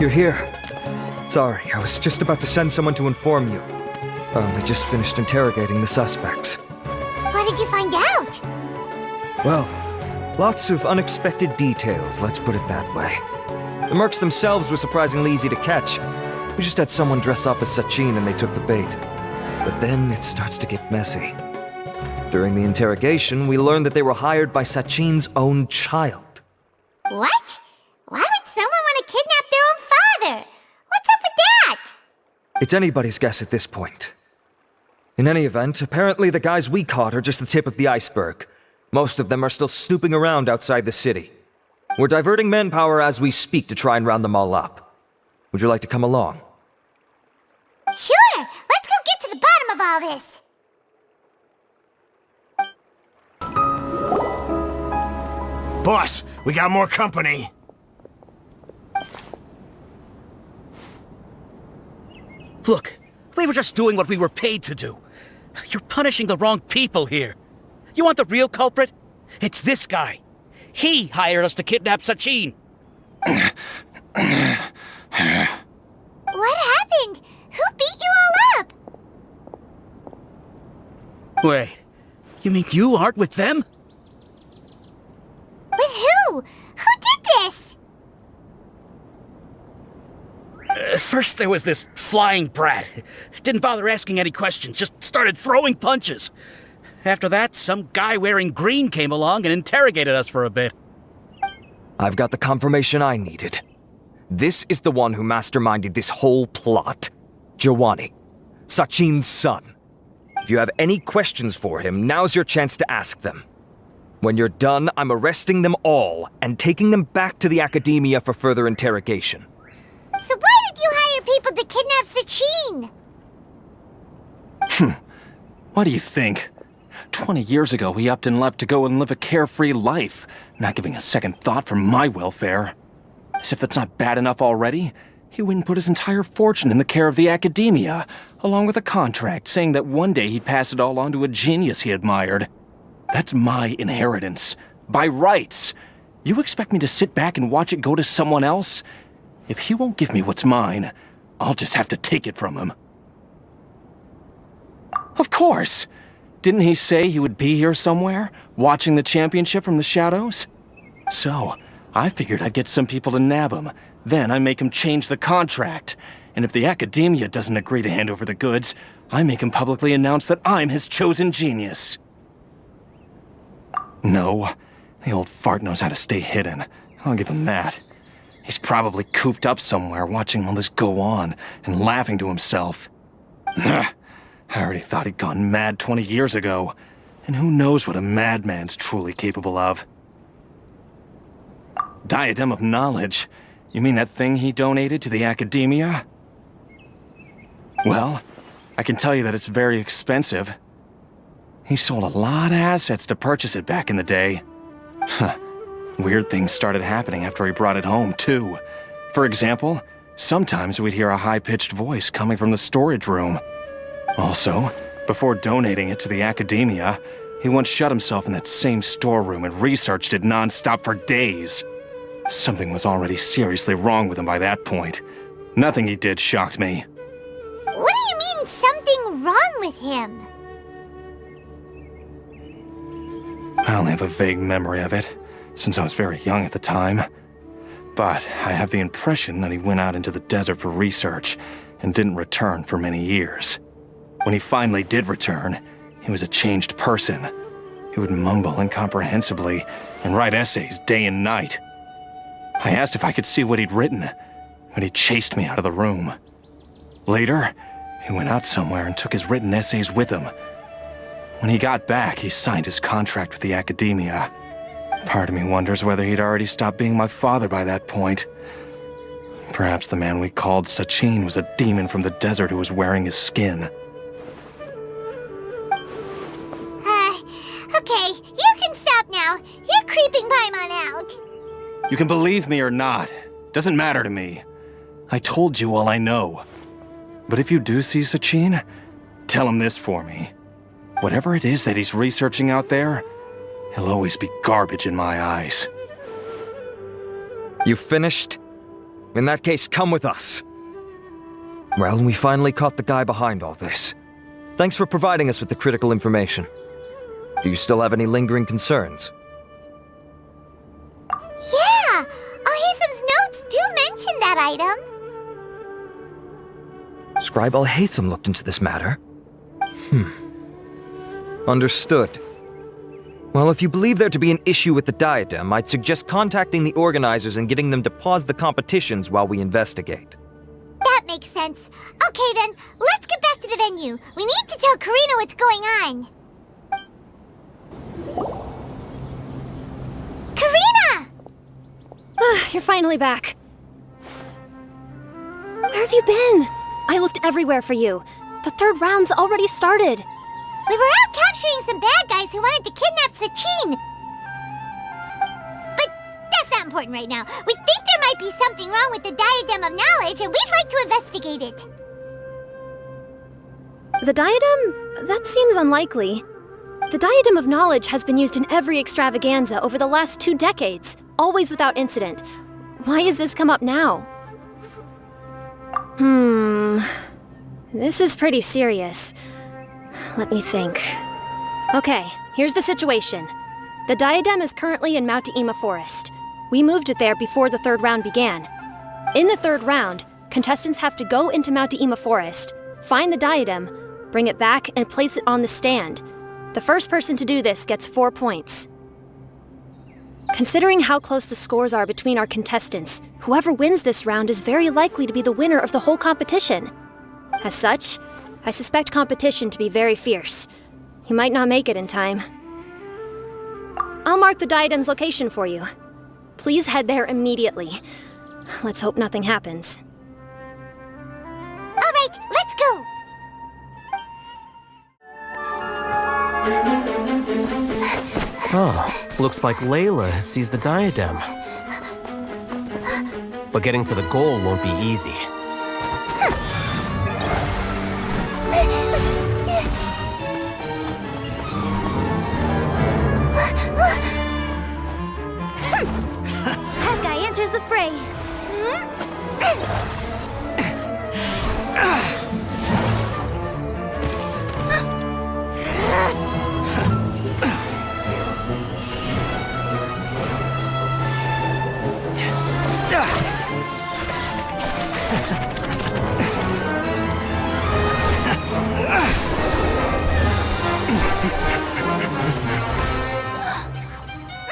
You're here. Sorry, I was just about to send someone to inform you. I only just finished interrogating the suspects. What did you find out? Well, lots of unexpected details, let's put it that way. The mercs themselves were surprisingly easy to catch. We just had someone dress up as Sachin and they took the bait. But then it starts to get messy. During the interrogation, we learned that they were hired by Sachin's own child. What? Why would someone want to kidnap their own father? What's up with that? It's anybody's guess at this point. In any event, apparently the guys we caught are just the tip of the iceberg. Most of them are still snooping around outside the city. We're diverting manpower as we speak to try and round them all up. Would you like to come along? Sure! Let's go get to the bottom of all this! Boss, we got more company. Look, we were just doing what we were paid to do. You're punishing the wrong people here. You want the real culprit? It's this guy. He hired us to kidnap Sachin. What happened? Who beat you all up? Wait, you mean you aren't with them? With who? Who did this? First there was this flying brat. Didn't bother asking any questions, just started throwing punches. After that, some guy wearing green came along and interrogated us for a bit. I've got the confirmation I needed. This is the one who masterminded this whole plot. Jawani, Sachin's son. If you have any questions for him, now's your chance to ask them. When you're done, I'm arresting them all and taking them back to the academia for further interrogation. So why did you hire people to kidnap Sachin? What do you think? 20 years ago, he upped and left to go and live a carefree life, not giving a second thought for my welfare. As if that's not bad enough already, he wouldn't put his entire fortune in the care of the academia, along with a contract saying that one day he'd pass it all on to a genius he admired. That's my inheritance. By rights. You expect me to sit back and watch it go to someone else? If he won't give me what's mine, I'll just have to take it from him. Of course! Didn't he say he would be here somewhere, watching the championship from the shadows? So, I figured I'd get some people to nab him. Then I make him change the contract. And if the academia doesn't agree to hand over the goods, I make him publicly announce that I'm his chosen genius. No, the old fart knows how to stay hidden. I'll give him that. He's probably cooped up somewhere watching all this go on and laughing to himself. I already thought he'd gone mad 20 years ago. And who knows what a madman's truly capable of. Diadem of Knowledge? You mean that thing he donated to the academia? Well, I can tell you that it's very expensive. He sold a lot of assets to purchase it back in the day. Weird things started happening after he brought it home, too. For example, sometimes we'd hear a high-pitched voice coming from the storage room. Also, before donating it to the academia, he once shut himself in that same storeroom and researched it non-stop for days. Something was already seriously wrong with him by that point. Nothing he did shocked me. What do you mean, something wrong with him? I only have a vague memory of it, since I was very young at the time. But I have the impression that he went out into the desert for research and didn't return for many years. When he finally did return, he was a changed person. He would mumble incomprehensibly and write essays day and night. I asked if I could see what he'd written, but he chased me out of the room. Later, he went out somewhere and took his written essays with him. When he got back, he signed his contract with the academia. Part of me wonders whether he'd already stopped being my father by that point. Perhaps the man we called Sachin was a demon from the desert who was wearing his skin. Okay, you can stop now. You're creeping Paimon out. You can believe me or not. Doesn't matter to me. I told you all I know. But if you do see Sachin, tell him this for me. Whatever it is that he's researching out there, he'll always be garbage in my eyes. You finished? In that case, come with us. Well, we finally caught the guy behind all this. Thanks for providing us with the critical information. Do you still have any lingering concerns? Yeah! Al-Haytham's notes do mention that item. Scribe Al-Haytham looked into this matter. Understood. Well, if you believe there to be an issue with the diadem, I'd suggest contacting the organizers and getting them to pause the competitions while we investigate. That makes sense. Okay then, let's get back to the venue. We need to tell Karina what's going on. Karina! You're finally back. Where have you been? I looked everywhere for you. The third round's already started. We were out capturing some bad guys who wanted to kidnap Sachin. But that's not important right now. We think there might be something wrong with the Diadem of Knowledge, and we'd like to investigate it. The diadem? That seems unlikely. The Diadem of Knowledge has been used in every extravaganza over the last 2 decades, always without incident. Why has this come up now? This is pretty serious. Let me think. Okay, here's the situation. The diadem is currently in Mount Ima Forest. We moved it there before the third round began. In the third round, contestants have to go into Mount Ima Forest, find the diadem, bring it back, and place it on the stand. The first person to do this gets 4 points. Considering how close the scores are between our contestants, whoever wins this round is very likely to be the winner of the whole competition. As such, I suspect competition to be very fierce. You might not make it in time. I'll mark the diadem's location for you. Please head there immediately. Let's hope nothing happens. All right, let's go. Oh, looks like Layla has seized the diadem. But getting to the goal won't be easy. That guy enters the fray.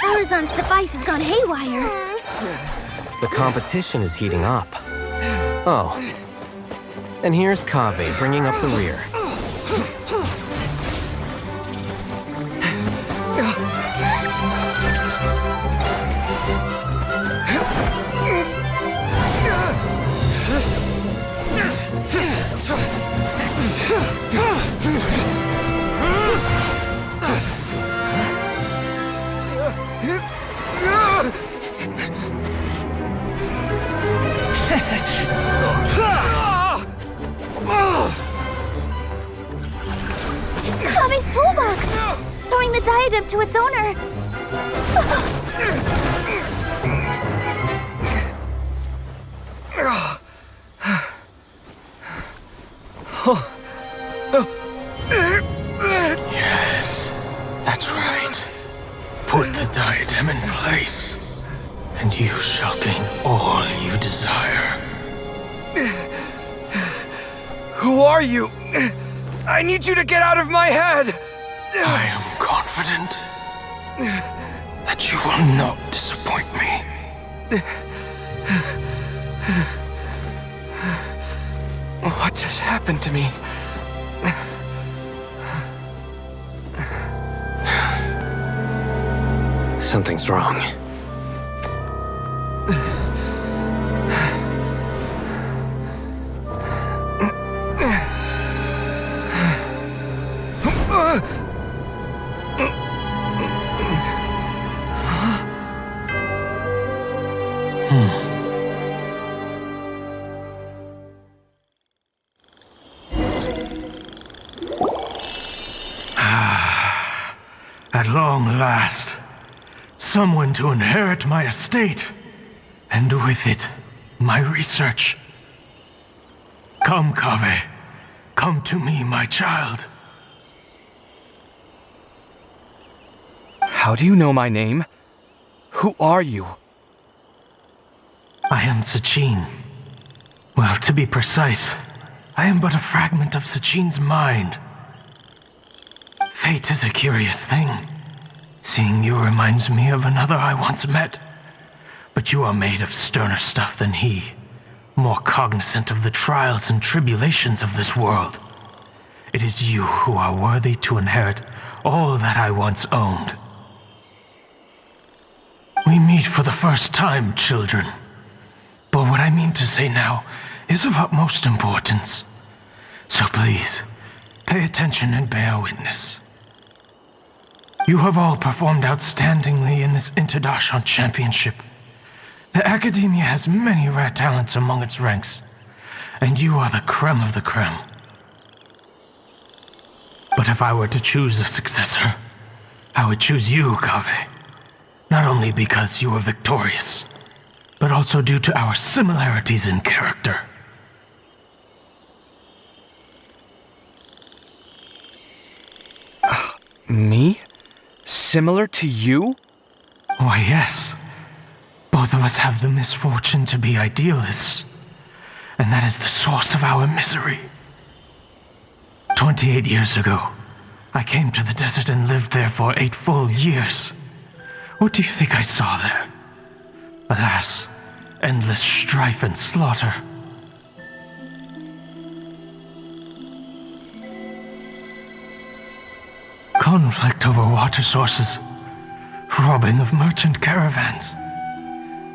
Arizon's device has gone haywire. The competition is heating up. Oh. And here's Kaveh bringing up the rear. It's Kave's toolbox! Throwing the diadem to its owner! Yes, that's right. Put the diadem in place, and you shall gain all you desire. Who are you? I need you to get out of my head! I am confident that you will not disappoint me. What just happened to me? Something's wrong. At long last, someone to inherit my estate, and with it, my research. Come, Kaveh. Come to me, my child. How do you know my name? Who are you? I am Sachin. Well, to be precise, I am but a fragment of Sachin's mind. Fate is a curious thing. Seeing you reminds me of another I once met. But you are made of sterner stuff than he, more cognizant of the trials and tribulations of this world. It is you who are worthy to inherit all that I once owned. We meet for the first time, children. But what I mean to say now is of utmost importance. So please, pay attention and bear witness. You have all performed outstandingly in this Interdashon Championship. The Academia has many rare talents among its ranks, and you are the creme of the creme. But if I were to choose a successor, I would choose you, Kaveh. Not only because you were victorious, but also due to our similarities in character. Me? Similar to you? Why, yes. Both of us have the misfortune to be idealists, and that is the source of our misery. 28 years ago, I came to the desert and lived there for 8 full years. What do you think I saw there? Alas, endless strife and slaughter. Conflict over water sources, robbing of merchant caravans,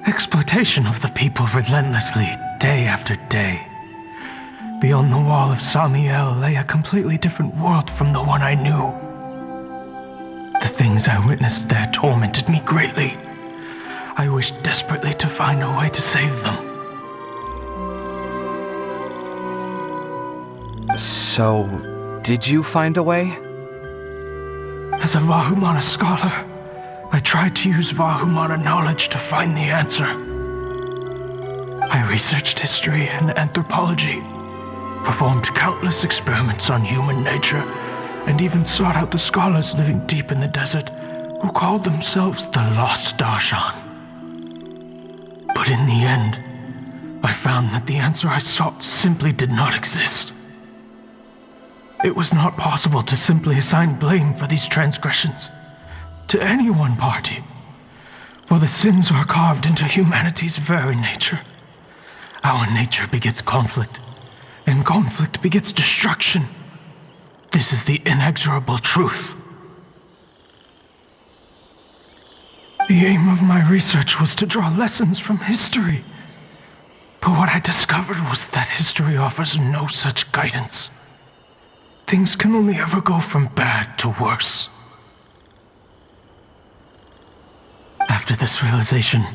exploitation of the people relentlessly, day after day. Beyond the wall of Samiel lay a completely different world from the one I knew. The things I witnessed there tormented me greatly. I wished desperately to find a way to save them. So, did you find a way? As a Vahumana scholar, I tried to use Vahumana knowledge to find the answer. I researched history and anthropology, performed countless experiments on human nature, and even sought out the scholars living deep in the desert who called themselves the Lost Darshan. But in the end, I found that the answer I sought simply did not exist. It was not possible to simply assign blame for these transgressions to any one party, for the sins are carved into humanity's very nature. Our nature begets conflict, and conflict begets destruction. This is the inexorable truth. The aim of my research was to draw lessons from history, but what I discovered was that history offers no such guidance. Things can only ever go from bad to worse. After this realization,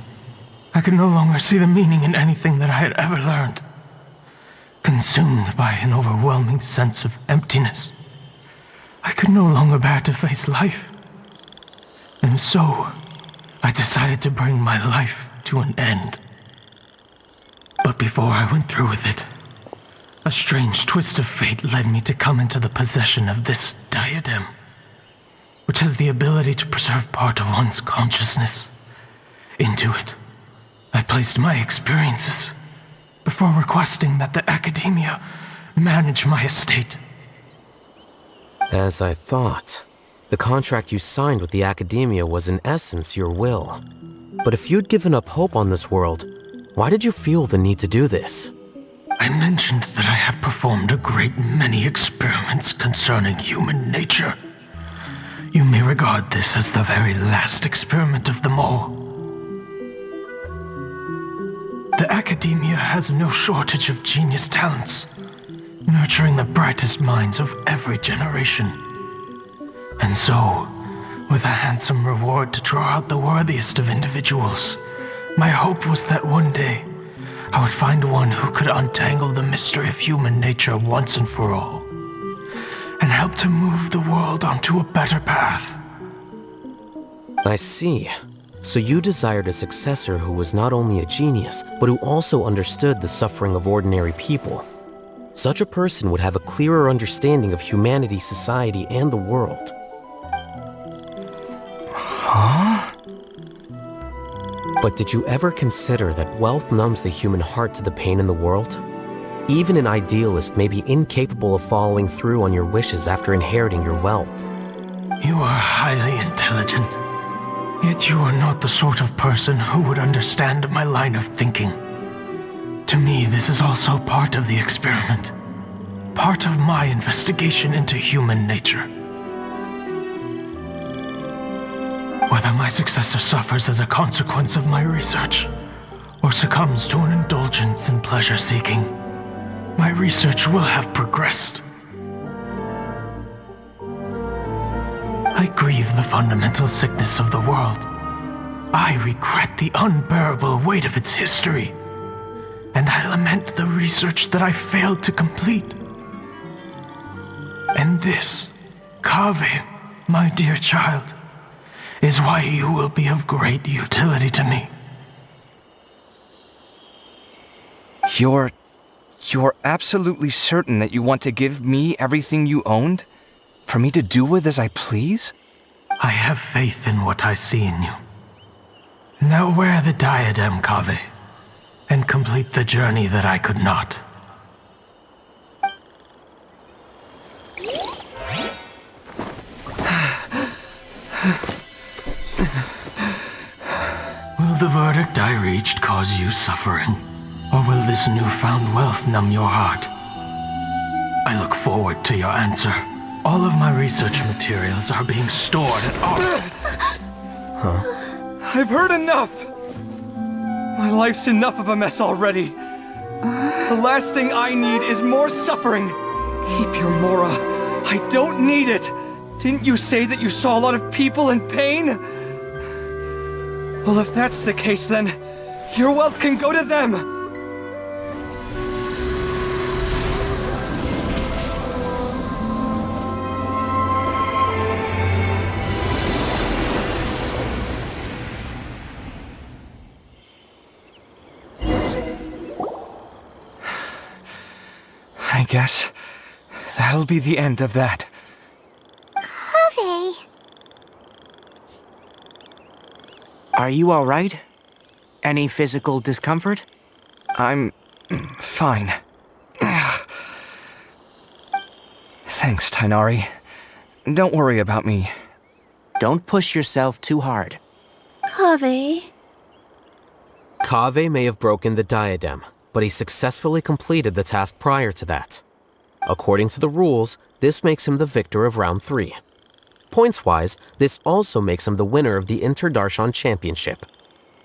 I could no longer see the meaning in anything that I had ever learned. Consumed by an overwhelming sense of emptiness, I could no longer bear to face life. And so, I decided to bring my life to an end. But before I went through with it, a strange twist of fate led me to come into the possession of this diadem, which has the ability to preserve part of one's consciousness. Into it, I placed my experiences before requesting that the Academia manage my estate. As I thought, the contract you signed with the Academia was in essence your will. But if you'd given up hope on this world, why did you feel the need to do this? I mentioned that I had performed a great many experiments concerning human nature. You may regard this as the very last experiment of them all. The Academia has no shortage of genius talents, nurturing the brightest minds of every generation. And so, with a handsome reward to draw out the worthiest of individuals, my hope was that one day, I would find one who could untangle the mystery of human nature once and for all, and help to move the world onto a better path. I see. So you desired a successor who was not only a genius, but who also understood the suffering of ordinary people. Such a person would have a clearer understanding of humanity, society, and the world. Huh? But did you ever consider that wealth numbs the human heart to the pain in the world? Even an idealist may be incapable of following through on your wishes after inheriting your wealth. You are highly intelligent, yet you are not the sort of person who would understand my line of thinking. To me, this is also part of the experiment, part of my investigation into human nature. Whether my successor suffers as a consequence of my research, or succumbs to an indulgence in pleasure-seeking, my research will have progressed. I grieve the fundamental sickness of the world. I regret the unbearable weight of its history. And I lament the research that I failed to complete. And this, Kaveh, my dear child, is why you will be of great utility to me. You're absolutely certain that you want to give me everything you owned? For me to do with as I please? I have faith in what I see in you. Now wear the diadem, Kaveh, and complete the journey that I could not. Will the verdict I reached cause you suffering? Or will this newfound wealth numb your heart? I look forward to your answer. All of my research materials are being stored at I've heard enough! My life's enough of a mess already. The last thing I need is more suffering. Keep your Mora. I don't need it. Didn't you say that you saw a lot of people in pain? Well, if that's the case, then your wealth can go to them. I guess that'll be the end of that. Kaveh. Are you all right? Any physical discomfort? I'm fine. Thanks, Tainari. Don't worry about me. Don't push yourself too hard. Kaveh. Kaveh may have broken the diadem, but he successfully completed the task prior to that. According to the rules, this makes him the victor of round 3. Points-wise, this also makes him the winner of the Inter-Darshan Championship.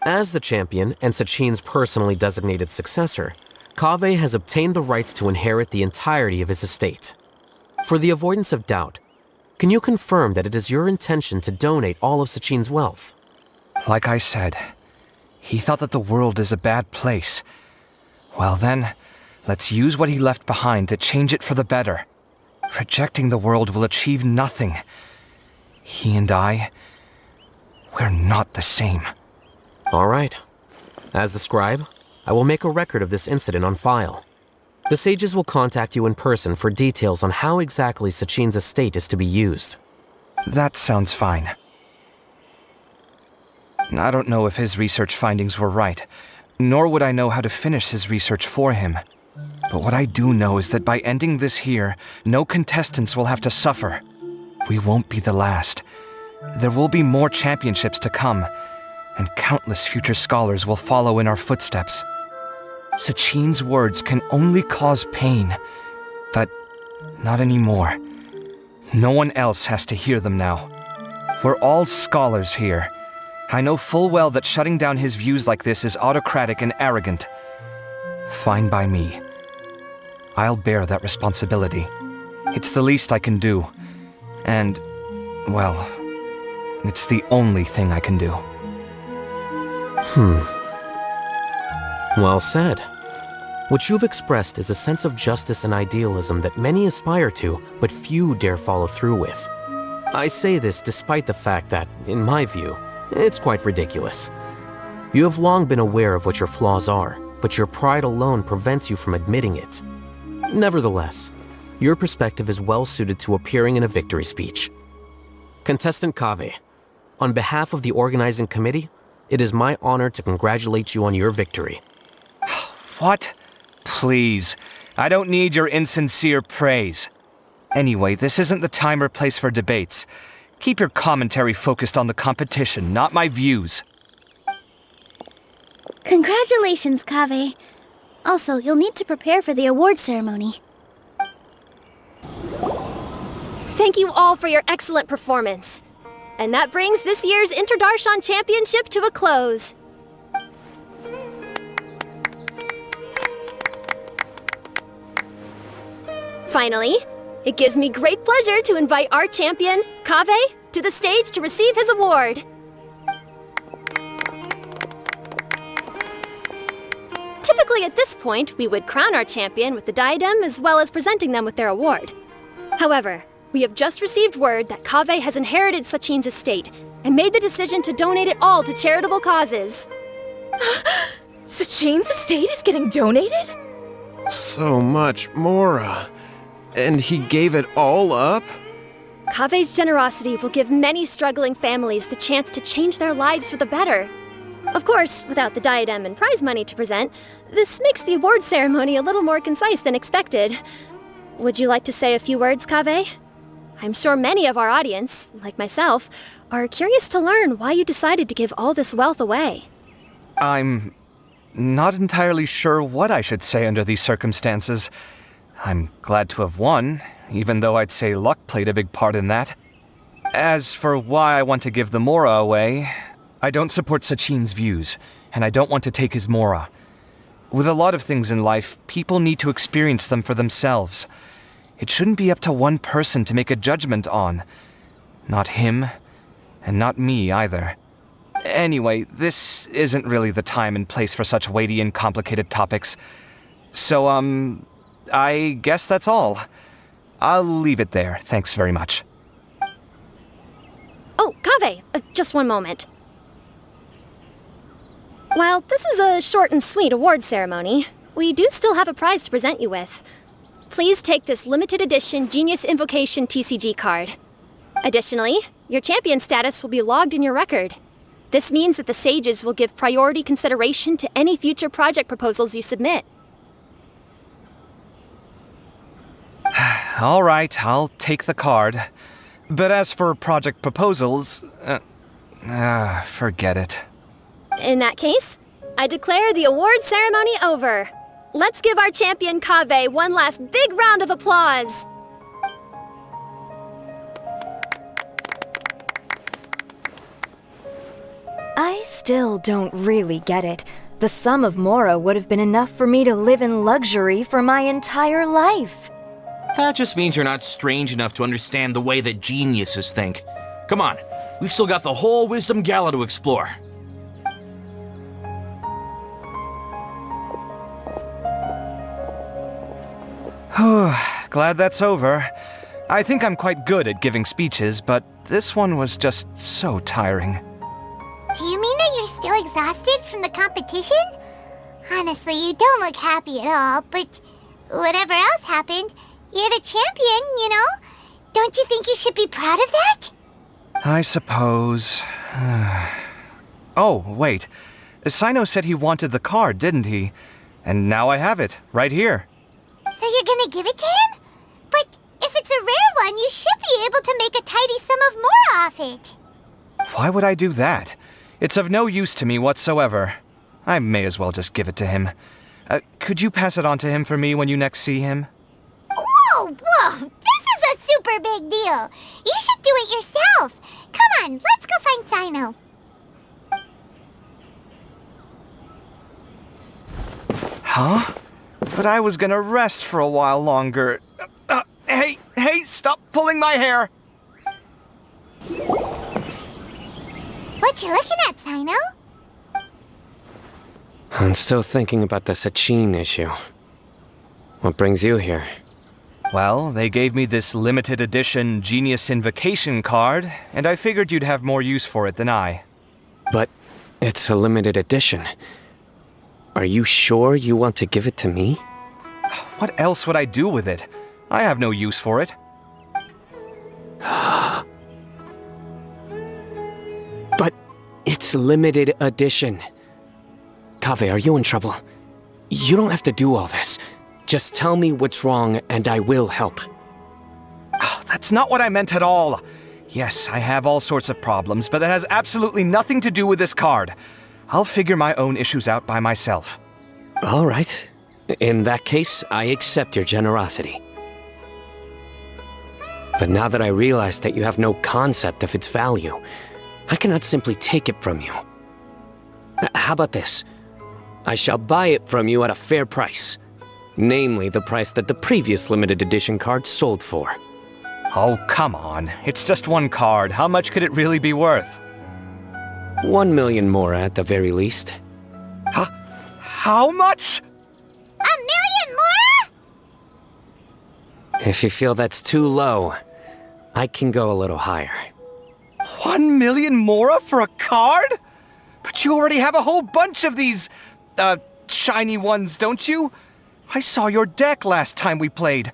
As the champion and Sachin's personally designated successor, Kaveh has obtained the rights to inherit the entirety of his estate. For the avoidance of doubt, can you confirm that it is your intention to donate all of Sachin's wealth? Like I said, he thought that the world is a bad place. Well then, let's use what he left behind to change it for the better. Rejecting the world will achieve nothing. He and I, we're not the same. All right. As the scribe, I will make a record of this incident on file. The sages will contact you in person for details on how exactly Sachin's estate is to be used. That sounds fine. I don't know if his research findings were right, nor would I know how to finish his research for him. But what I do know is that by ending this here, no contestants will have to suffer. We won't be the last. There will be more championships to come, and countless future scholars will follow in our footsteps. Sachin's words can only cause pain, but not anymore. No one else has to hear them now. We're all scholars here. I know full well that shutting down his views like this is autocratic and arrogant. Fine by me. I'll bear that responsibility. It's the least I can do. And, well, it's the only thing I can do. Well said. What you've expressed is a sense of justice and idealism that many aspire to, but few dare follow through with. I say this despite the fact that, in my view, It's quite ridiculous. You have long been aware of what your flaws are, but your pride alone prevents you from admitting it. Nevertheless, your perspective is well suited to appearing in a victory speech. Contestant Kaveh, on behalf of the organizing committee, it is my honor to congratulate you on your victory. What? Please, I don't need your insincere praise. Anyway, this isn't the time or place for debates. Keep your commentary focused on the competition, not my views. Congratulations, Kaveh. Also, you'll need to prepare for the award ceremony. Thank you all for your excellent performance. And that brings this year's Interdarshan Championship to a close. Finally, it gives me great pleasure to invite our champion, Kaveh, to the stage to receive his award. Typically at this point, we would crown our champion with the diadem as well as presenting them with their award. However, we have just received word that Kaveh has inherited Sachin's estate and made the decision to donate it all to charitable causes. Sachin's estate is getting donated? So much, Mora. And he gave it all up? Kaveh's generosity will give many struggling families the chance to change their lives for the better. Of course, without the diadem and prize money to present, this makes the award ceremony a little more concise than expected. Would you like to say a few words, Kaveh? I'm sure many of our audience, like myself, are curious to learn why you decided to give all this wealth away. I'm not entirely sure what I should say under these circumstances. I'm glad to have won, even though I'd say luck played a big part in that. As for why I want to give the Mora away, I don't support Sachin's views, and I don't want to take his Mora. With a lot of things in life, people need to experience them for themselves. It shouldn't be up to one person to make a judgment on. Not him, and not me either. Anyway, this isn't really the time and place for such weighty and complicated topics. So, I guess that's all. I'll leave it there, thanks very much. Oh, Kaveh, just one moment. While this is a short and sweet award ceremony, we do still have a prize to present you with. Please take this limited edition Genius Invocation TCG card. Additionally, your champion status will be logged in your record. This means that the Sages will give priority consideration to any future project proposals you submit. All right, I'll take the card. But as for project proposals, forget it. In that case, I declare the award ceremony over. Let's give our champion Kaveh one last big round of applause. I still don't really get it. The sum of Mora would have been enough for me to live in luxury for my entire life. That just means you're not strange enough to understand the way that geniuses think. Come on, we've still got the whole Wisdom Gala to explore. Glad that's over. I think I'm quite good at giving speeches, but this one was just so tiring. Do you mean that you're still exhausted from the competition? Honestly, you don't look happy at all, but whatever else happened, you're the champion, you know? Don't you think you should be proud of that? I suppose. Oh, wait. Sino said he wanted the card, didn't he? And now I have it, right here. So you're gonna give it to him? But if it's a rare one, you should be able to make a tidy sum of more off it. Why would I do that? It's of no use to me whatsoever. I may as well just give it to him. Could you pass it on to him for me when you next see him? Whoa! This is a super big deal. You should do it yourself. Come on, let's go find Sino. Huh? But I was gonna rest for a while longer. Hey, stop pulling my hair! What you looking at, Sino? I'm still thinking about the Sachin issue. What brings you here? Well, they gave me this limited edition Genius Invocation card, and I figured you'd have more use for it than I. But it's a limited edition. Are you sure you want to give it to me? What else would I do with it? I have no use for it. But it's limited edition. Kaveh, are you in trouble? You don't have to do all this. Just tell me what's wrong and I will help. Oh, that's not what I meant at all. Yes, I have all sorts of problems, but that has absolutely nothing to do with this card. I'll figure my own issues out by myself. All right. In that case, I accept your generosity. But now that I realize that you have no concept of its value, I cannot simply take it from you. How about this? I shall buy it from you at a fair price. Namely, the price that the previous limited edition card sold for. Oh, come on. It's just one card. How much could it really be worth? 1 million more at the very least. How much? 1 million more? If you feel that's too low, I can go a little higher. 1 million mora for a card? But you already have a whole bunch of these, shiny ones, don't you? I saw your deck last time we played.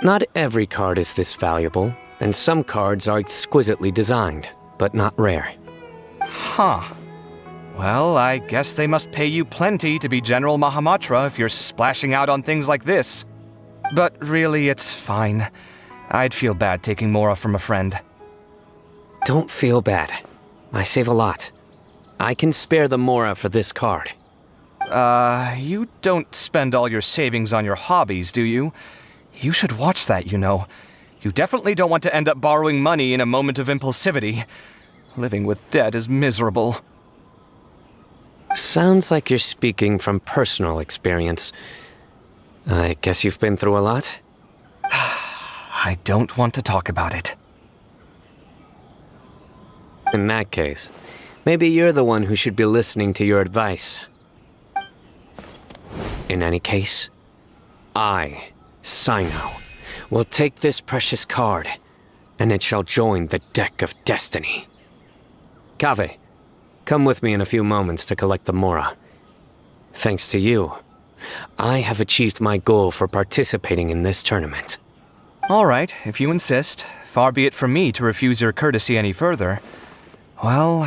Not every card is this valuable, and some cards are exquisitely designed, but not rare. Huh. Well, I guess they must pay you plenty to be General Mahamatra if you're splashing out on things like this. But really, it's fine. I'd feel bad taking mora from a friend. Don't feel bad. I save a lot. I can spare the mora for this card. You don't spend all your savings on your hobbies, do you? You should watch that, you know. You definitely don't want to end up borrowing money in a moment of impulsivity. Living with debt is miserable. Sounds like you're speaking from personal experience. I guess you've been through a lot? I don't want to talk about it. In that case, maybe you're the one who should be listening to your advice. In any case, I, Sino, will take this precious card, and it shall join the deck of destiny. Kaveh, come with me in a few moments to collect the mora. Thanks to you, I have achieved my goal for participating in this tournament. All right, if you insist. Far be it from me to refuse your courtesy any further. Well,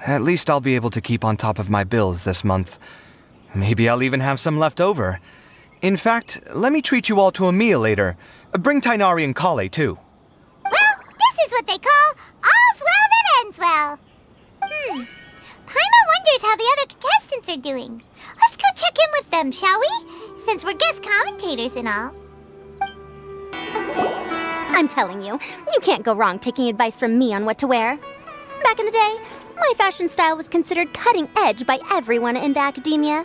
at least I'll be able to keep on top of my bills this month. Maybe I'll even have some left over. In fact, let me treat you all to a meal later. Bring Tainari and Kale, too. Well, this is what they call all's well that ends well. Paimon wonders how the other contestants are doing. Let's go check in with them, shall we? Since we're guest commentators and all. I'm telling you, you can't go wrong taking advice from me on what to wear. Back in the day, my fashion style was considered cutting edge by everyone in the academia.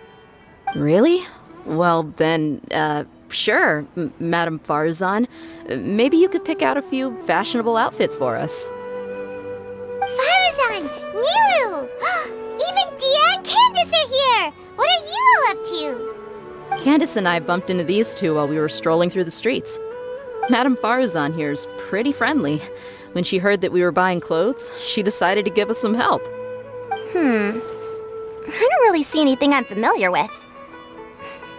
Really? Well, then, sure, Madame Farzan. Maybe you could pick out a few fashionable outfits for us. Farzan! Nilu! Even Dia and Candace are here! What are you all up to? Candace and I bumped into these two while we were strolling through the streets. Madame Farzan here's pretty friendly. When she heard that we were buying clothes, she decided to give us some help. I don't really see anything I'm familiar with.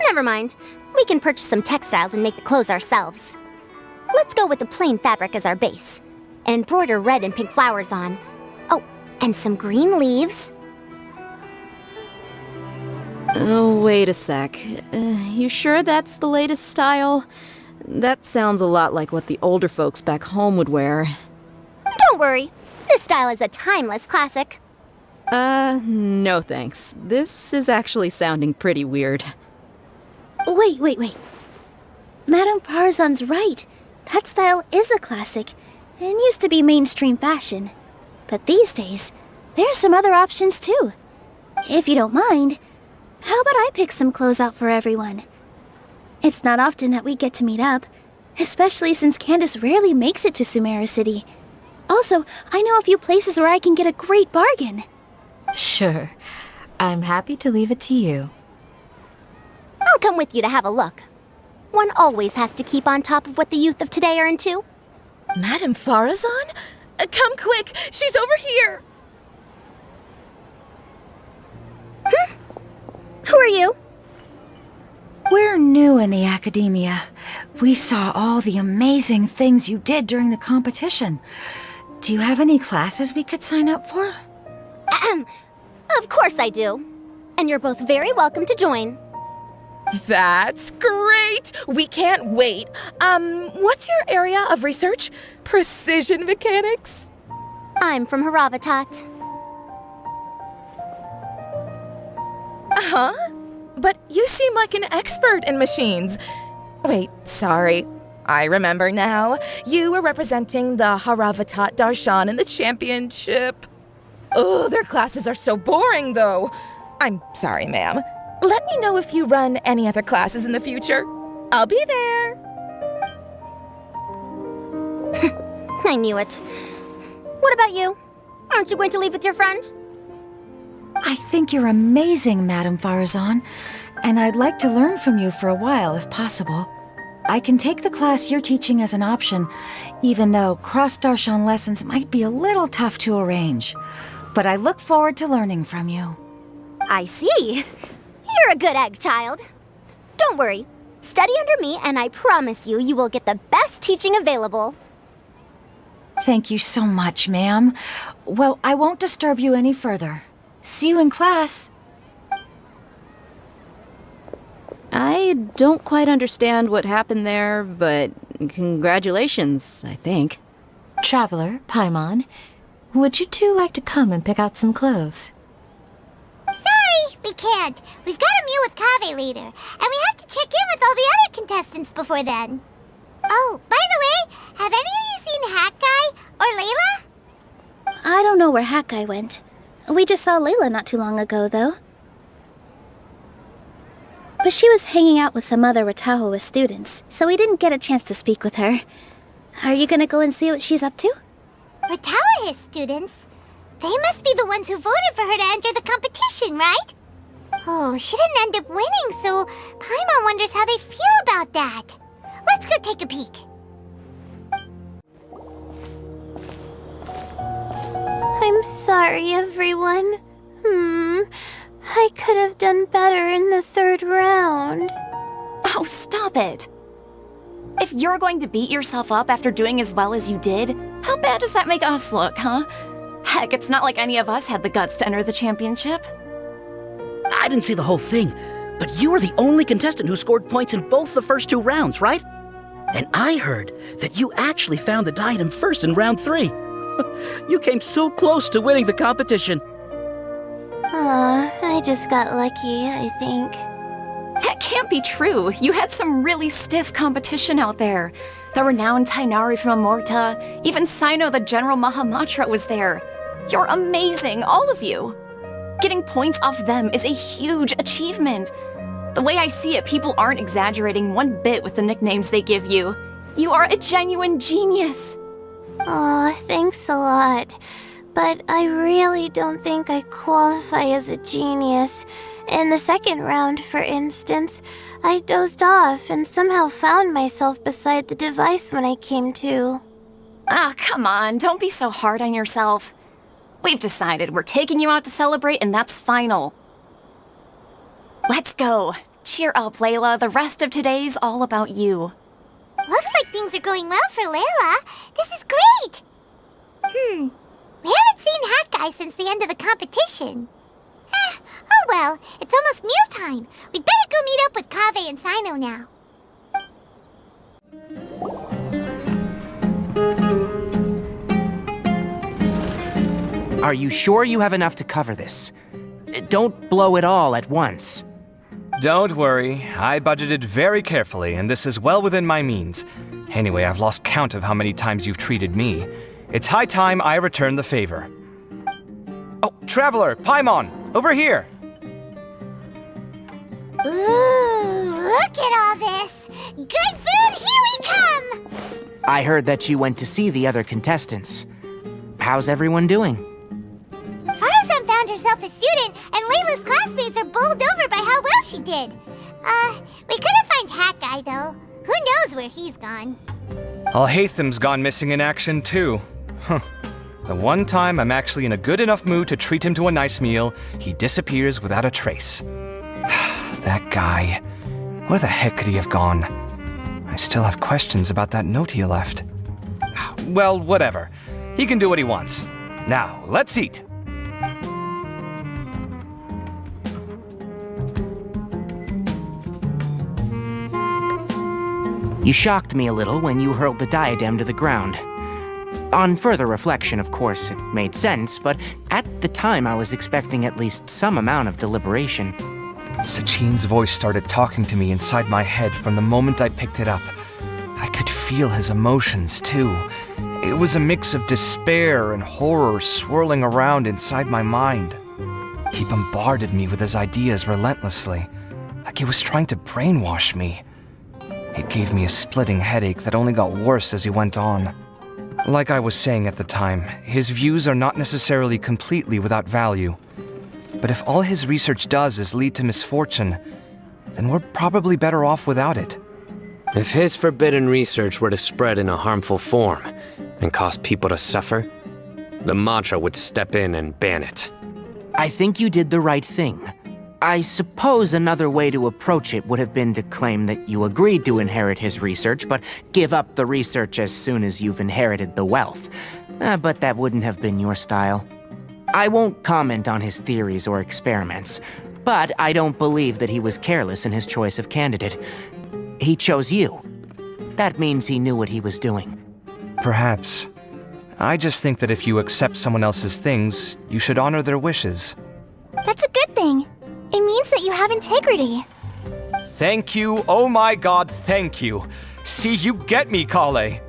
Never mind. We can purchase some textiles and make the clothes ourselves. Let's go with the plain fabric as our base, and embroider red and pink flowers on. Oh, and some green leaves. Oh, wait a sec. You sure that's the latest style? That sounds a lot like what the older folks back home would wear. Don't worry. This style is a timeless classic. No thanks. This is actually sounding pretty weird. Wait. Madame Farzan's right. That style is a classic, and used to be mainstream fashion. But these days, there are some other options too. If you don't mind, how about I pick some clothes out for everyone? It's not often that we get to meet up, especially since Candace rarely makes it to Sumeru City. Also, I know a few places where I can get a great bargain. Sure. I'm happy to leave it to you. I'll come with you to have a look. One always has to keep on top of what the youth of today are into. Madame Farazan? Come quick! She's over here! are you? We're new in the academia. We saw all the amazing things you did during the competition. Do you have any classes we could sign up for? Of course I do. And you're both very welcome to join. That's great! We can't wait. What's your area of research? Precision mechanics? I'm from Haravatat. Huh? But you seem like an expert in machines. Wait, sorry. I remember now. You were representing the Haravatat Darshan in the championship. Oh, their classes are so boring, though. I'm sorry, ma'am. Let me know if you run any other classes in the future. I'll be there. I knew it. What about you? Aren't you going to leave with your friend? I think you're amazing, Madame Farazan, and I'd like to learn from you for a while, if possible. I can take the class you're teaching as an option, even though cross-Darshan lessons might be a little tough to arrange. But I look forward to learning from you. I see. You're a good egg, child. Don't worry. Study under me, and I promise you, you will get the best teaching available. Thank you so much, ma'am. Well, I won't disturb you any further. See you in class. I don't quite understand what happened there, but congratulations, I think. Traveler, Paimon, would you two like to come and pick out some clothes? Sorry, we can't. We've got a meal with Kaveh later, and we have to check in with all the other contestants before then. Oh, by the way, have any of you seen Hat Guy or Layla? I don't know where Hat Guy went. We just saw Layla not too long ago, though. But she was hanging out with some other Ratahoa students, so we didn't get a chance to speak with her. Are you gonna go and see what she's up to? Ratahoa students? They must be the ones who voted for her to enter the competition, right? Oh, she didn't end up winning, so Paimon wonders how they feel about that. Let's go take a peek. I'm sorry, everyone. I could have done better in the third round. Oh, stop it! If you're going to beat yourself up after doing as well as you did, how bad does that make us look, huh? Heck, it's not like any of us had the guts to enter the championship. I didn't see the whole thing, but you were the only contestant who scored points in both the first 2 rounds, right? And I heard that you actually found the diadem first in round 3. You came so close to winning the competition. I just got lucky, I think. That can't be true. You had some really stiff competition out there. The renowned Tainari from Amorta, even Sino the General Mahamatra was there. You're amazing, all of you. Getting points off them is a huge achievement. The way I see it, people aren't exaggerating one bit with the nicknames they give you. You are a genuine genius. Aw, thanks a lot. But I really don't think I qualify as a genius. In the second round, for instance, I dozed off and somehow found myself beside the device when I came to. Ah, come on, don't be so hard on yourself. We've decided we're taking you out to celebrate, and that's final. Let's go. Cheer up, Layla. The rest of today's all about you. Looks like things are going well for Layla. This is great! We haven't seen Hat Guy since the end of the competition. Oh well, it's almost mealtime. We'd better go meet up with Kaveh and Sino now. Are you sure you have enough to cover this? Don't blow it all at once. Don't worry, I budgeted very carefully, and this is well within my means. Anyway, I've lost count of how many times you've treated me. It's high time I return the favor. Oh, Traveler, Paimon, over here! Ooh, look at all this! Good food, here we come! I heard that you went to see the other contestants. How's everyone doing? Farazan found herself a student, and Layla's classmates are bowled over by how well she did. We couldn't find Hat Guy, though. Who knows where he's gone? Al-Haytham's gone missing in action, too. The one time I'm actually in a good enough mood to treat him to a nice meal, he disappears without a trace. That guy. Where the heck could he have gone? I still have questions about that note he left. Well, whatever. He can do what he wants. Now, let's eat. You shocked me a little when you hurled the diadem to the ground. On further reflection, of course, it made sense, but at the time I was expecting at least some amount of deliberation. Sachin's voice started talking to me inside my head from the moment I picked it up. I could feel his emotions, too. It was a mix of despair and horror swirling around inside my mind. He bombarded me with his ideas relentlessly, like he was trying to brainwash me. It gave me a splitting headache that only got worse as he went on. Like I was saying at the time, his views are not necessarily completely without value. But if all his research does is lead to misfortune, then we're probably better off without it. If his forbidden research were to spread in a harmful form and cause people to suffer, the Matra would step in and ban it. I think you did the right thing. I suppose another way to approach it would have been to claim that you agreed to inherit his research, but give up the research as soon as you've inherited the wealth. But that wouldn't have been your style. I won't comment on his theories or experiments, but I don't believe that he was careless in his choice of candidate. He chose you. That means he knew what he was doing. Perhaps. I just think that if you accept someone else's things, you should honor their wishes. That's a good thing. It means that you have integrity. Thank you, oh my god, thank you. See, you get me, Kale.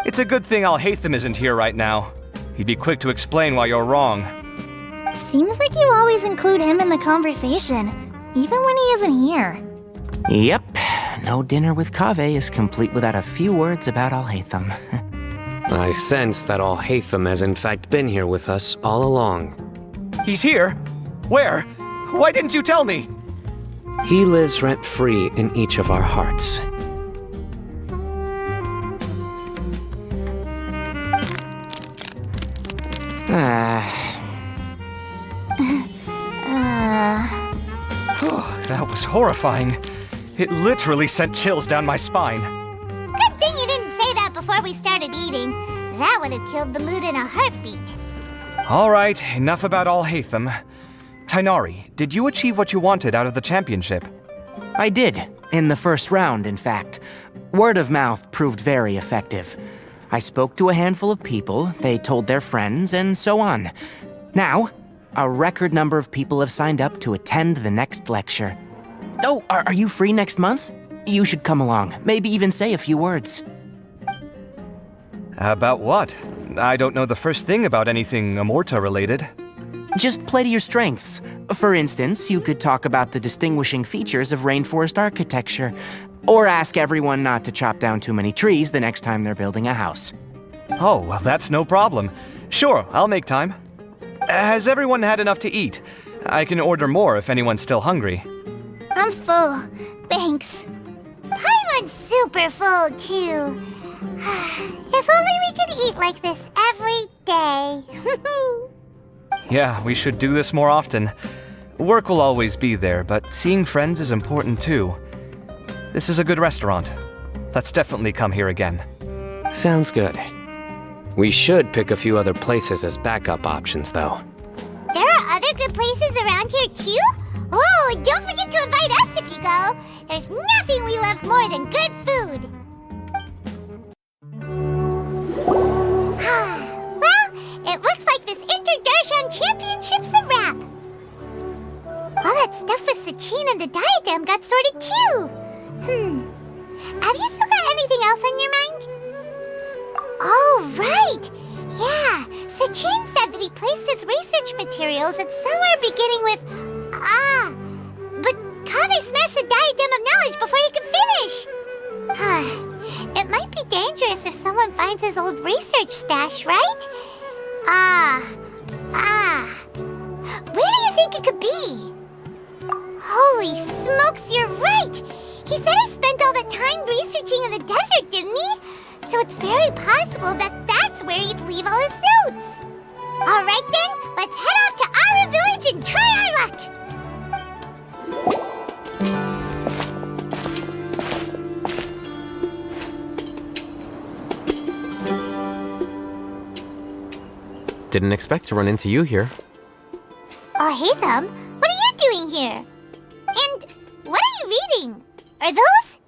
It's a good thing Alhaitham isn't here right now. He'd be quick to explain why you're wrong. Seems like you always include him in the conversation, even when he isn't here. Yep, no dinner with Kaveh is complete without a few words about Alhaitham. I sense that Alhaitham has in fact been here with us all along. He's here? Where? Why didn't you tell me? He lives rent-free in each of our hearts. That was horrifying. It literally sent chills down my spine. Good thing you didn't say that before we started eating. That would have killed the mood in a heartbeat. All right, enough about Alhaitham. Tainari, did you achieve what you wanted out of the championship? I did, in the first round, in fact. Word of mouth proved very effective. I spoke to a handful of people, they told their friends, and so on. Now, a record number of people have signed up to attend the next lecture. Oh, are you free next month? You should come along, maybe even say a few words. About what? I don't know the first thing about anything Amorta-related. Just play to your strengths. For instance, you could talk about the distinguishing features of rainforest architecture, or ask everyone not to chop down too many trees the next time they're building a house. Oh, well, that's no problem. Sure, I'll make time. Has everyone had enough to eat? I can order more if anyone's still hungry. I'm full. Thanks. Paimon's super full, too. If only we could eat like this every day. Yeah, we should do this more often. Work will always be there, but seeing friends is important too. This is a good restaurant. Let's definitely come here again. Sounds good. We should pick a few other places as backup options, though. There are other good places around here, too? Oh, and don't forget to invite us if you go. There's nothing we love more than good food. Well, it looks like this Inter-Darshan Championship's a wrap. All that stuff with Sachin and the diadem got sorted, too. Have you still got anything else on your mind? Oh, right! Yeah, Sachin said that he placed his research materials at somewhere beginning with but Kaveh smashed the diadem of knowledge before he could finish! It might be dangerous if someone finds his old research stash, right? Where do you think it could be? Holy smokes, you're right! He said he spent all that time researching in the desert, didn't he? So it's very possible that that's where he'd leave all his notes. All right then, let's head off to Ara Village and try our luck. Didn't expect to run into you here. Oh, hey, Thumb. What are you doing here? And what are you reading? Are those?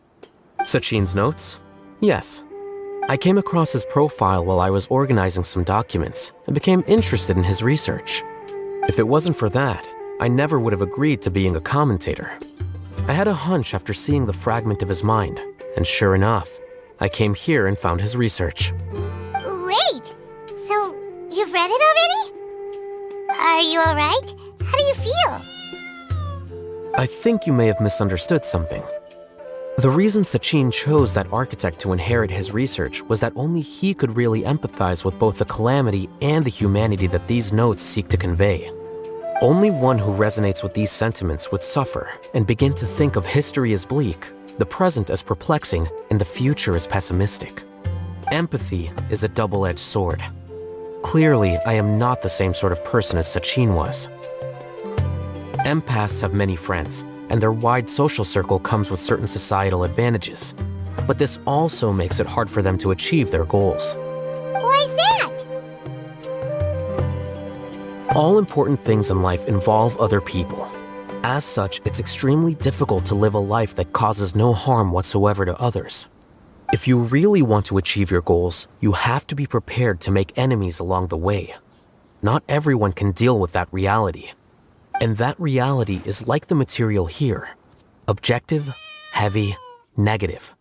Sachin's notes? Yes. I came across his profile while I was organizing some documents and became interested in his research. If it wasn't for that, I never would have agreed to being a commentator. I had a hunch after seeing the fragment of his mind, and sure enough, I came here and found his research. Wait! So, you've read it already? Are you alright? How do you feel? I think you may have misunderstood something. The reason Sachin chose that architect to inherit his research was that only he could really empathize with both the calamity and the humanity that these notes seek to convey. Only one who resonates with these sentiments would suffer and begin to think of history as bleak, the present as perplexing, and the future as pessimistic. Empathy is a double-edged sword. Clearly, I am not the same sort of person as Sachin was. Empaths have many friends, and their wide social circle comes with certain societal advantages. But this also makes it hard for them to achieve their goals. Why's that? All important things in life involve other people. As such, it's extremely difficult to live a life that causes no harm whatsoever to others. If you really want to achieve your goals, you have to be prepared to make enemies along the way. Not everyone can deal with that reality. And that reality is like the material here. Objective, heavy, negative.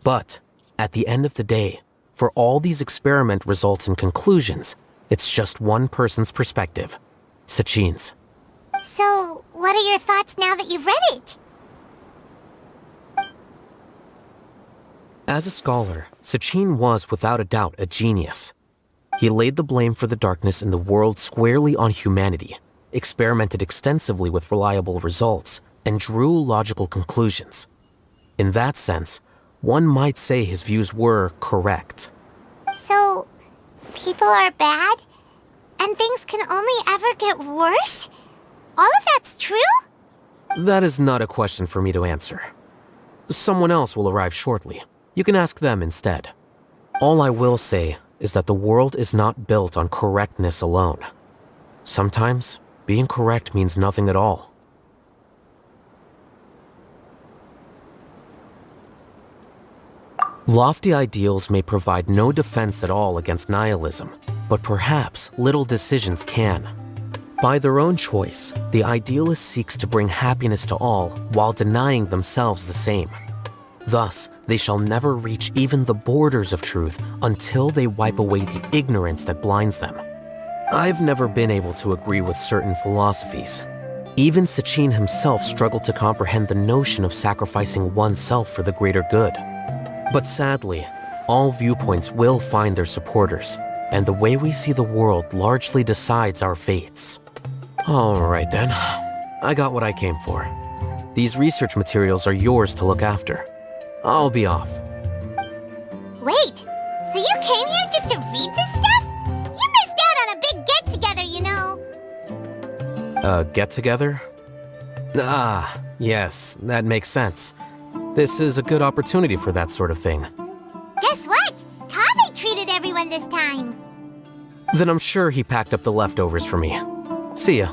But, at the end of the day, for all these experiment results and conclusions, it's just one person's perspective, Sachin's. So, what are your thoughts now that you've read it? As a scholar, Sachin was without a doubt a genius. He laid the blame for the darkness in the world squarely on humanity, experimented extensively with reliable results, and drew logical conclusions. In that sense, one might say his views were correct. So, people are bad? And things can only ever get worse? All of that's true? That is not a question for me to answer. Someone else will arrive shortly. You can ask them instead. All I will say is that the world is not built on correctness alone. Sometimes, being correct means nothing at all. Lofty ideals may provide no defense at all against nihilism, but perhaps little decisions can. By their own choice, the idealist seeks to bring happiness to all while denying themselves the same. Thus, they shall never reach even the borders of truth until they wipe away the ignorance that blinds them. I've never been able to agree with certain philosophies. Even Sachin himself struggled to comprehend the notion of sacrificing oneself for the greater good. But sadly, all viewpoints will find their supporters, and the way we see the world largely decides our fates. Alright then, I got what I came for. These research materials are yours to look after. I'll be off. Wait, so you came here just to read this stuff? You missed out on a big get-together, you know. A get-together? Ah, yes, that makes sense. This is a good opportunity for that sort of thing. Guess what? Kaveh treated everyone this time. Then I'm sure he packed up the leftovers for me. See ya.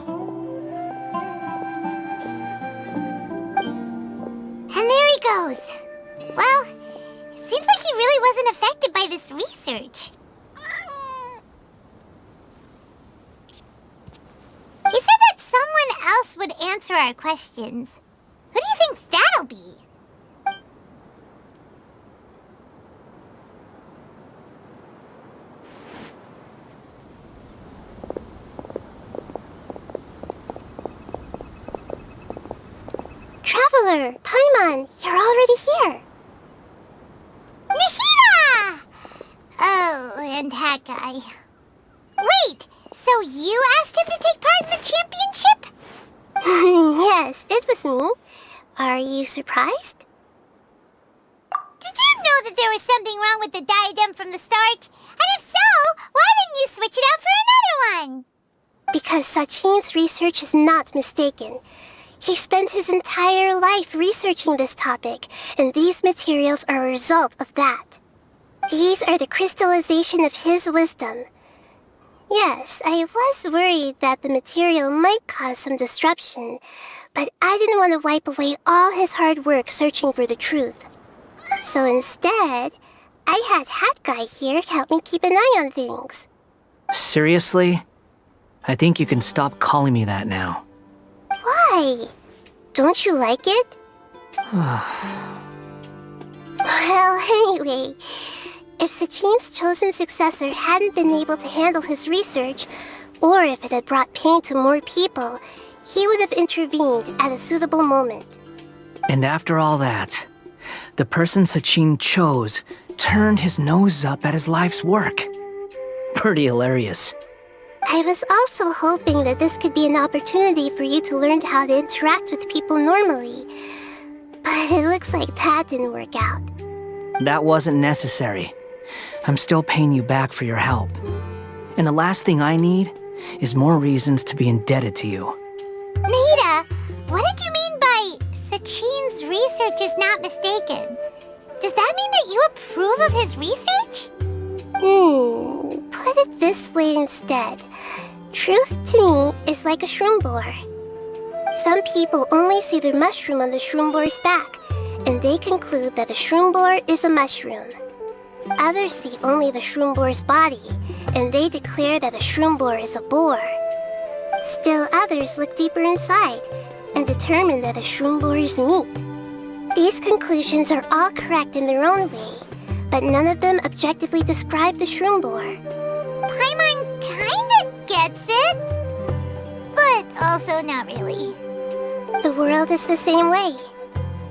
And there he goes. Well, it seems like he really wasn't affected by this research. He said that someone else would answer our questions. Who do you think that'll be? Traveler, Paimon, you're already here. Nahida! Oh, and that guy. Wait, so you asked him to take part in the championship? Yes, it was me. Are you surprised? Did you know that there was something wrong with the diadem from the start? And if so, why didn't you switch it out for another one? Because Sachin's research is not mistaken. He spent his entire life researching this topic, and these materials are a result of that. These are the crystallization of his wisdom. Yes, I was worried that the material might cause some disruption, but I didn't want to wipe away all his hard work searching for the truth. So instead, I had Hat Guy here help me keep an eye on things. Seriously? I think you can stop calling me that now. Why? Don't you like it? Well, anyway, if Sachin's chosen successor hadn't been able to handle his research, or if it had brought pain to more people, he would have intervened at a suitable moment. And after all that, the person Sachin chose turned his nose up at his life's work. Pretty hilarious. I was also hoping that this could be an opportunity for you to learn how to interact with people normally. But it looks like that didn't work out. That wasn't necessary. I'm still paying you back for your help. And the last thing I need is more reasons to be indebted to you. Maida, what did you mean by Sachin's research is not mistaken? Does that mean that you approve of his research? Put it this way instead. Truth to me is like a shroom boar. Some people only see the mushroom on the shroom boar's back, and they conclude that the shroom boar is a mushroom. Others see only the shroom boar's body, and they declare that the shroom boar is a boar. Still others look deeper inside, and determine that the shroom boar is meat. These conclusions are all correct in their own way, but none of them objectively describe the shroom boar. Paimon kinda gets it, but also not really. The world is the same way.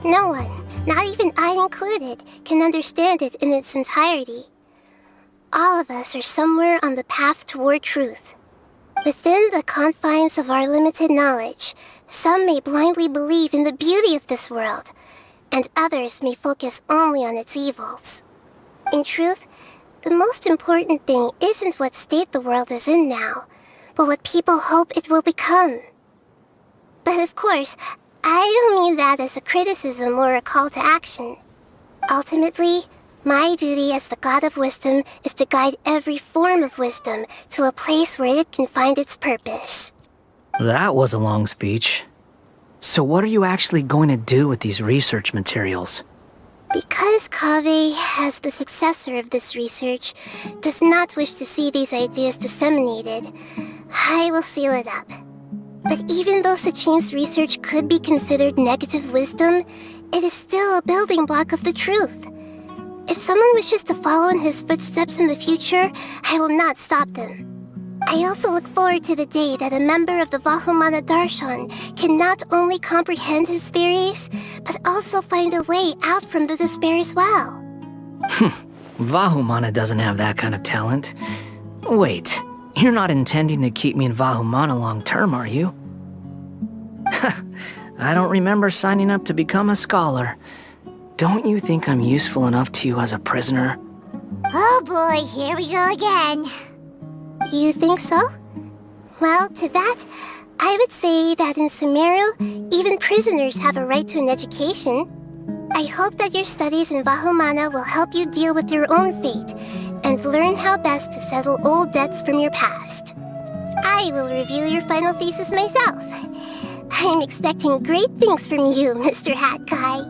No one, not even I included, can understand it in its entirety. All of us are somewhere on the path toward truth. Within the confines of our limited knowledge, some may blindly believe in the beauty of this world, and others may focus only on its evils. In truth, the most important thing isn't what state the world is in now, but what people hope it will become. But of course, I don't mean that as a criticism or a call to action. Ultimately, my duty as the God of Wisdom is to guide every form of wisdom to a place where it can find its purpose. That was a long speech. So what are you actually going to do with these research materials? Because Kaveh, as the successor of this research, does not wish to see these ideas disseminated, I will seal it up. But even though Sachin's research could be considered negative wisdom, it is still a building block of the truth. If someone wishes to follow in his footsteps in the future, I will not stop them. I also look forward to the day that a member of the Vahumana Darshan can not only comprehend his theories, but also find a way out from the despair as well. Vahumana doesn't have that kind of talent. Wait, you're not intending to keep me in Vahumana long term, are you? I don't remember signing up to become a scholar. Don't you think I'm useful enough to you as a prisoner? Oh boy, here we go again. You think so? Well, to that, I would say that in Sumeru, even prisoners have a right to an education. I hope that your studies in Vahumana will help you deal with your own fate and learn how best to settle old debts from your past. I will review your final thesis myself. I'm expecting great things from you, Mr. Hat Guy.